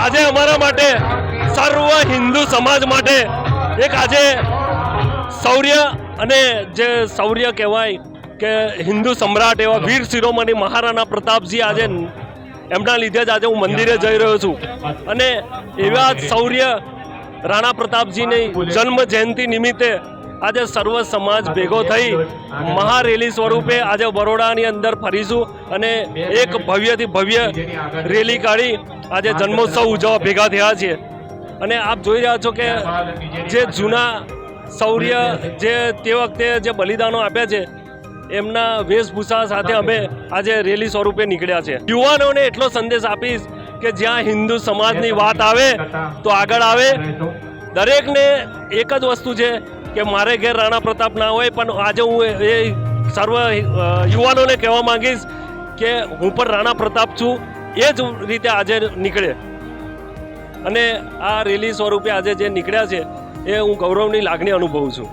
આજે અમારા માટે સર્વ હિન્દુ સમાજ માટે એક આજે શૌર્ય અને જે શૌર્ય કહેવાય કે હિન્દુ સમ્રાટ એવા વીર શિરોમણી મહારાણા પ્રતાપજી આજે એમના લીધે જ આજે હું મંદિરે જઈ રહ્યો છું અને એવા શૌર્ય રાણા પ્રતાપજીની જન્મ જયંતિ નિમિત્તે આજે સર્વ સમાજ ભેગો થઈ મહારેલી સ્વરૂપે આજે બરોડાની અંદર ફરીશું અને એક ભવ્યથી ભવ્ય રેલી કાઢી આજે જન્મોત્સવ ઉજવવા ભેગા થયા છે અને આપ જોઈ રહ્યા છો કે જે જૂના શૌર્ય જે તે વખતે જે બલિદાનો આપ્યા છે એમના વેશભૂષા સાથે અમે આજે રેલી સ્વરૂપે નીકળ્યા છે. યુવાનોને એટલો સંદેશ આપીશ કે જ્યાં હિન્દુ સમાજની વાત આવે તો આગળ આવે. દરેકને એક જ વસ્તુ છે કે મારે ઘેર રાણા પ્રતાપ ના હોય, પણ આજે હું એ સર્વ યુવાનોને કહેવા માંગીશ કે હું પણ રાણા પ્રતાપ છું. એ જ રીતે આજે નીકળે અને આ રેલી સ્વરૂપે આજે જે નીકળ્યા છે એ હું ગૌરવની લાગણી અનુભવું છું.